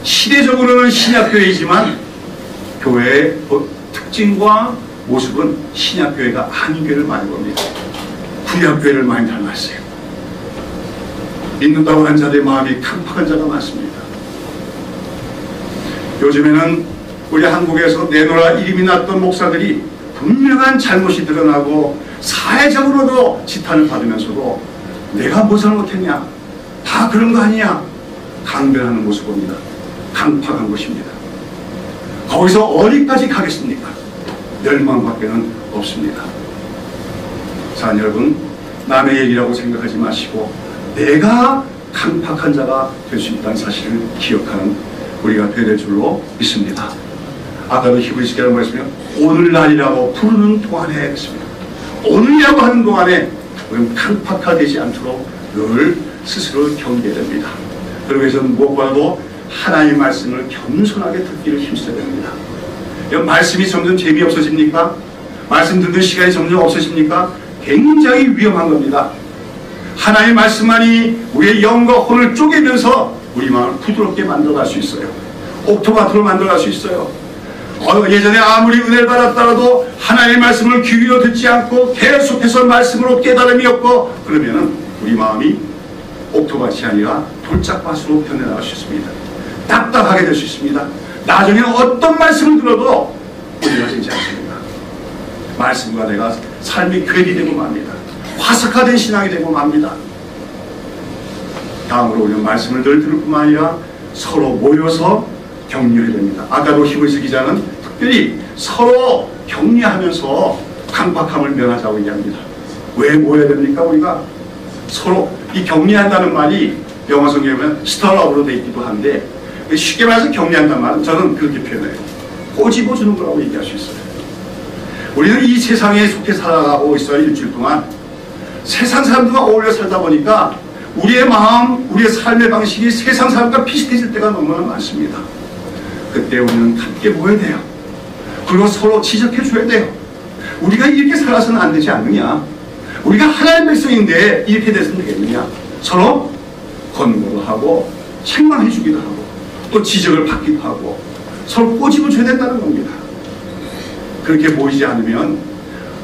시대적으로는 신약교회이지만 교회의 특징과 모습은 신약교회가 한인교회를 많이 봅니다. 구약교회를 많이 닮았어요. 믿는다고 하는 자들의 마음이 강팍한 자가 많습니다. 요즘에는 우리 한국에서 내노라 이름이 났던 목사들이 분명한 잘못이 드러나고 사회적으로도 지탄을 받으면서도 내가 뭐 잘못했냐, 다 그런 거 아니냐, 강변하는 모습 봅니다. 강팍한 것입니다. 거기서 어디까지 가겠습니까? 멸망밖에는 없습니다. 자, 여러분, 남의 얘기라고 생각하지 마시고 내가 강팍한 자가 될 수 있다는 사실을 기억하는 우리가 되야 될 줄로 믿습니다. 아까도 히브리서라고 말씀하면 오늘날이라고 부르는 동안에 했습니다. 오늘이라고 하는 동안에 우리는 강팍하되지 않도록 늘 스스로 경계해야 됩니다. 그러기 위해서는 무엇보다도 하나님의 말씀을 겸손하게 듣기를 힘써야 됩니다. 말씀이 점점 재미없어집니까? 말씀 듣는 시간이 점점 없어집니까? 굉장히 위험한 겁니다. 하나님의 말씀만이 우리의 영과 혼을 쪼개면서 우리 마음을 부드럽게 만들어갈 수 있어요. 옥토바토로 만들어갈 수 있어요. 예전에 아무리 은혜를 받았더라도 하나님의 말씀을 귀 기울여 듣지 않고 계속해서 말씀으로 깨달음이 없고 그러면은 우리 마음이 옥토밭이 아니라 돌짝밭으로 변해나갈 수 있습니다. 답답하게 될 수 있습니다. 나중에는 어떤 말씀을 들어도 우리가 되지 않습니다. 말씀과 내가 삶이 괴리 되고 맙니다. 화석화된 신앙이 되고 맙니다. 다음으로 우리는 말씀을 늘 들을 뿐만 아니라 서로 모여서 격려해야 됩니다. 아까도 히브리서 기자는 특별히 서로 격려하면서 강팍함을 면하자고 얘기합니다. 왜 모여야 됩니까? 우리가 서로 이 격려한다는 말이 영어 성경에 보면 스터러브로 되어 있기도 한데 쉽게 말해서 격려한다는 말은 저는 그렇게 표현해요. 꼬집어주는 거라고 얘기할 수 있어요. 우리는 이 세상에 속해 살아가고 있어요. 일주일 동안 세상 사람들과 어울려 살다 보니까 우리의 마음, 우리의 삶의 방식이 세상 사람과 비슷해질 때가 너무나 많습니다. 그때 우리는 함께 모여야 돼요. 그리고 서로 지적해 줘야 돼요. 우리가 이렇게 살아서는 안 되지 않느냐, 우리가 하나님의 백성인데 이렇게 돼서는 되겠느냐, 서로 권고도 하고 책망해 주기도 하고 또 지적을 받기도 하고 서로 꼬집어 줘야 된다는 겁니다. 그렇게 모이지 않으면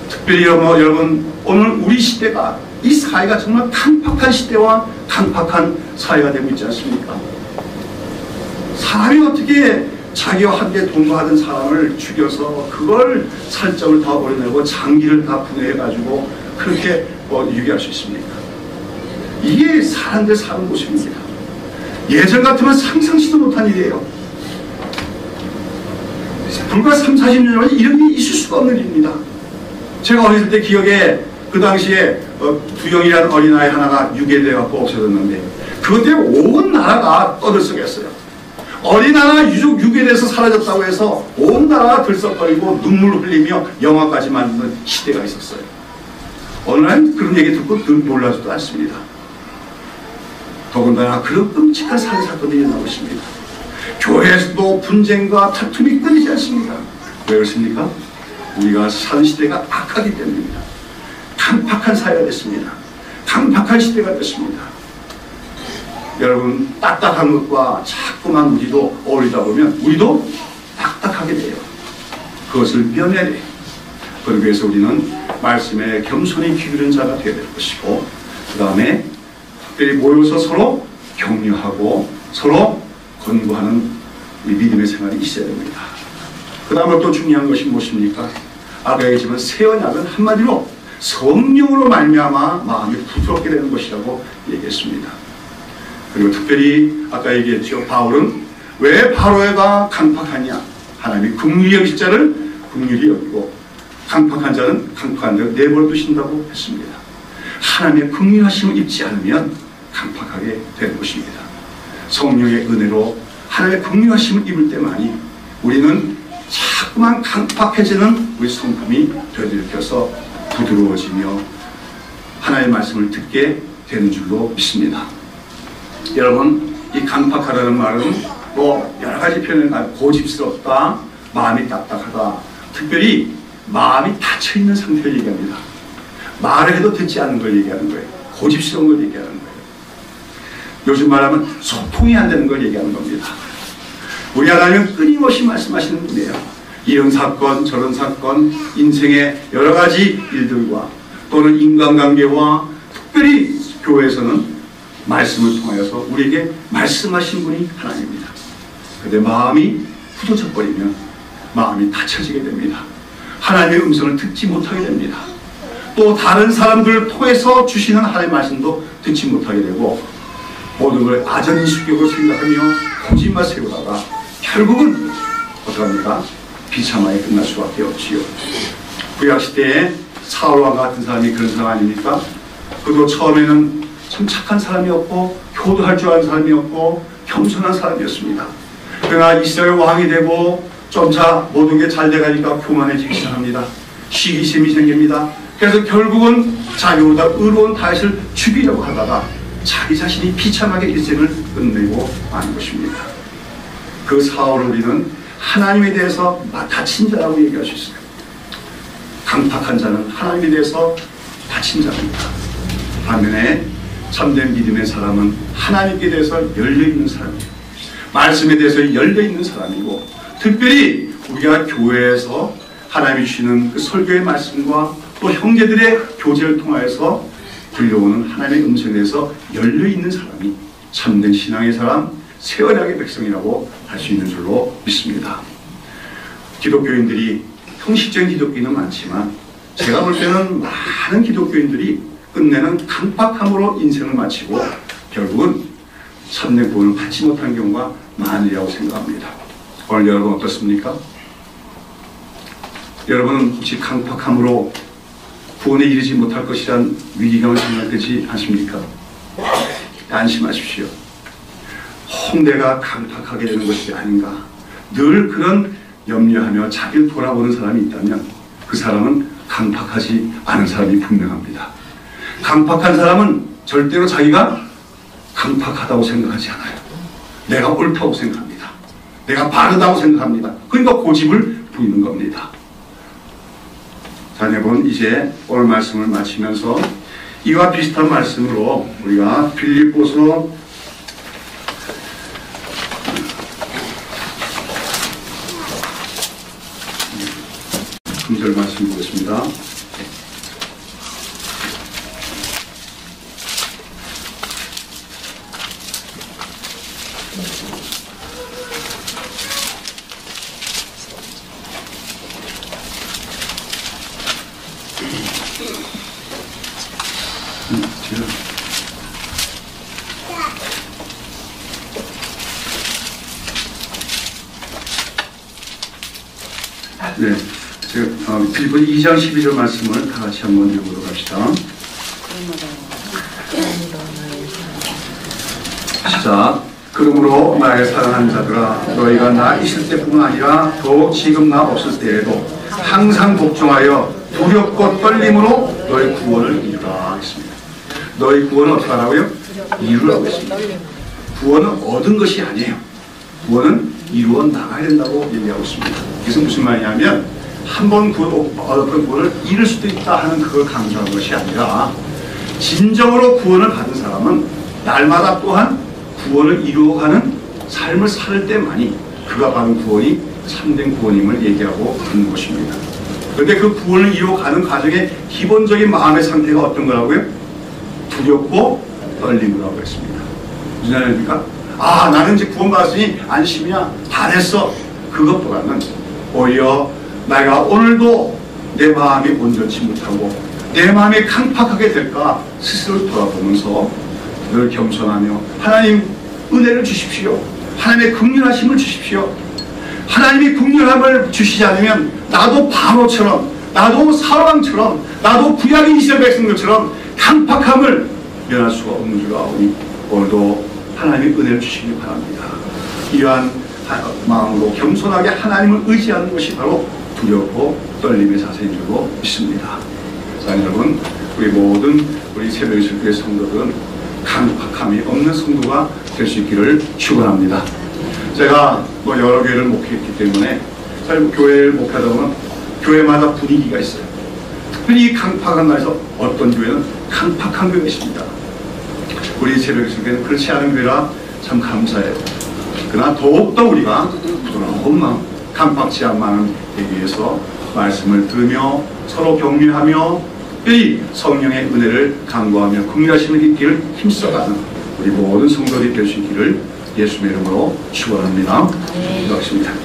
특별히 여러분 오늘 우리 시대가 이 사회가 정말 강팍한 시대와 강팍한 사회가 되고 있지 않습니까? 사람이 어떻게 자기와 함께 동거하던 사람을 죽여서 그걸 살점을 다 버려내고 장기를 다 분해해가지고 그렇게 유기할 수 있습니까? 이게 사람들 사는 모습입니다. 예전 같으면 상상치도 못한 일이에요. 불과 30, 40년 전에 이런 일이 있을 수가 없는 일입니다. 제가 어렸을 때 기억에 그 당시에 두영이라는 어린아이 하나가 유괴되어갖고 없어졌는데 그것 때문에 온 나라가 떠들썩했어요. 어린아이가 유괴돼서 사라졌다고 해서 온 나라가 들썩거리고 눈물을 흘리며 영화까지 만드는 시대가 있었어요. 어느 날 그런 얘기 듣고 늘 놀라지도 않습니다. 더군다나 그런 끔찍한 살인사건이 일어나고 있습니다. 교회에서도 분쟁과 다툼이 끊이지 않습니다. 왜 그렇습니까? 우리가 사는 시대가 악하기 때문입니다. 강팍한 사회가 됐습니다. 강팍한 시대가 됐습니다. 여러분, 딱딱한 것과 자꾸만 우리도 어울리다 보면 우리도 딱딱하게 돼요. 그것을 면해야 돼요. 그러기 위해서 우리는 말씀에 겸손히 기울인 자가 되어야 될 것이고, 그 다음에 특별히 모여서 서로 격려하고 서로 권고하는 우리 믿음의 생활이 있어야 됩니다. 그 다음에 또 중요한 것이 무엇입니까? 아까 얘기했지만 새 언약은 한마디로 성령으로 말미암아 마음이 부드럽게 되는 것이라고 얘기했습니다. 그리고 특별히 아까 얘기했죠. 바울은 왜 바로가 강팍하냐? 하나님이 긍휼히 여기실 자를 긍휼히 여기고 강팍한 자는 강팍한 대로 내버려 두신다고 했습니다. 하나님의 긍휼하심을 입지 않으면 강팍하게 되는 것입니다. 성령의 은혜로 하나님의 긍휼하심을 입을 때만이 우리는 자꾸만 강팍해지는 우리 성품이 되돌이켜서 부드러워지며 하나님의 말씀을 듣게 되는 줄로 믿습니다. 여러분, 이 강팍하다는 말은 여러 가지 표현을 가지고 고집스럽다, 마음이 딱딱하다, 특별히 마음이 닫혀있는 상태를 얘기합니다. 말을 해도 듣지 않는 걸 얘기하는 거예요. 고집스러운 걸 얘기하는 거예요. 요즘 말하면 소통이 안 되는 걸 얘기하는 겁니다. 우리 하나님은 끊임없이 말씀하시는 분이에요. 이런 사건 저런 사건 인생의 여러 가지 일들과 또는 인간관계와 특별히 교회에서는 말씀을 통하여서 우리에게 말씀하신 분이 하나님입니다. 그런데 마음이 굳어져 버리면 마음이 닫혀지게 됩니다. 하나님의 음성을 듣지 못하게 됩니다. 또 다른 사람들을 통해서 주시는 하나님의 말씀도 듣지 못하게 되고 모든 걸 아전인수격으로 생각하며 거짓말 세우다가 결국은 어떡합니까? 비참하게 끝날 수밖에 없지요. 구약시대에 사울왕 같은 사람이 그런 사람 아닙니까? 그도 처음에는 참 착한 사람이었고 효도할 줄 아는 사람이었고 겸손한 사람이었습니다. 그러나 이스라엘 왕이 되고 점차 모든 게 잘 돼가니까 교만해지기 시작합니다. 시기심이 생깁니다. 그래서 결국은 자기보다 의로운 다윗을 죽이려고 하다가 자기 자신이 비참하게 일생을 끝내고 마는 것입니다. 그 사울을 우리는 하나님에 대해서 다친 자라고 얘기할 수 있어요. 강팍한 자는 하나님에 대해서 다친 자입니다. 반면에 참된 믿음의 사람은 하나님께 대해서 열려있는 사람이에요. 말씀에 대해서 열려있는 사람이고 특별히 우리가 교회에서 하나님이 주시는 그 설교의 말씀과 또 형제들의 교제를 통하여서 들려오는 하나님의 음성에 대해서 열려있는 사람이 참된 신앙의 사람, 새 언약의 백성이라고 할 수 있는 줄로 믿습니다. 기독교인들이 형식적인 기독교인은 많지만 제가 볼 때는 많은 기독교인들이 끝내는 강팍함으로 인생을 마치고 결국은 참된 구원을 받지 못한 경우가 많으리라고 생각합니다. 오늘 여러분 어떻습니까? 여러분은 혹시 강팍함으로 구원에 이르지 못할 것이란 위기감을 생각되지 않습니까? 안심하십시오. 내가 강팍하게 되는 것이 아닌가. 늘 그런 염려하며 자기를 돌아보는 사람이 있다면 그 사람은 강팍하지 않은 사람이 분명합니다. 강팍한 사람은 절대로 자기가 강팍하다고 생각하지 않아요. 내가 옳다고 생각합니다. 내가 바르다고 생각합니다. 그러니까 고집을 부리는 겁니다. 자녀분, 이제 오늘 말씀을 마치면서 이와 비슷한 말씀으로 우리가 빌립보서 3절 말씀 보겠습니다. 네, 빌립보 2장 12절 말씀을 다 같이 한번 읽어보도록 합시다. 시작. 그러므로 나의 사랑하는 자들아, 너희가 나 있을 때뿐만 아니라 더 지금 나 없을 때에도 항상 복종하여 두렵고 떨림으로 너희 구원을 이루라 했습니다. 너희 구원은 어떻게 하라고요? 이루라고 했습니다. 구원은 얻은 것이 아니에요. 구원은 이루어 나가야 된다고 얘기하고 있습니다. 이것은 무슨 말이냐면 한 번 얻었던 구원을 잃을 수도 있다 하는 그걸 강조한 것이 아니라 진정으로 구원을 받은 사람은 날마다 또한 구원을 이루어가는 삶을 살 때만이 그가 받은 구원이 참된 구원임을 얘기하고 있는 것입니다. 그런데 그 구원을 이루어가는 과정의 기본적인 마음의 상태가 어떤 거라고요? 두렵고 떨림이라고 했습니다. 무슨 말입니까? 아, 나는 이제 구원받았으니 안심이야, 다 됐어. 그것보다는 오히려 내가 오늘도 내 마음이 온전치 못하고 내 마음이 강팍하게 될까 스스로 돌아보면서 늘 겸손하며 하나님 은혜를 주십시오. 하나님의 긍휼하심을 주십시오. 하나님이 긍휼함을 주시지 않으면 나도 바로처럼, 나도 사울왕처럼, 나도 구약의 이스라엘 백성들처럼 강팍함을 면할 수가 없는 줄 아오니 오늘도 하나님의 은혜를 주시기 바랍니다. 이러한 마음으로 겸손하게 하나님을 의지하는 것이 바로 두렵고 떨림의 자세인 줄로 믿습니다. 자, 여러분, 우리 모든 우리 새벽의식교회 성도들은 강팍함이 없는 성도가 될 수 있기를 축원합니다. 제가 여러 교회를 목회했기 때문에 교회를 목회하다 보면 교회마다 분위기가 있어요. 특별히 강팍한 날에서 어떤 교회는 강팍한 교회가 있습니다. 우리 새벽의식교회는 그렇지 않은 교회라 참 감사해요. 그러나 더욱더 우리가 부드러운 마음, 강팍지 않만은 되기 위해서 말씀을 들으며 서로 격려하며 특별히 성령의 은혜를 간구하며 긍휼하심을 입기를 힘써가는 우리 모든 성도들이 될 수 있기를 예수님의 이름으로 축원합니다. 기도하겠습니다.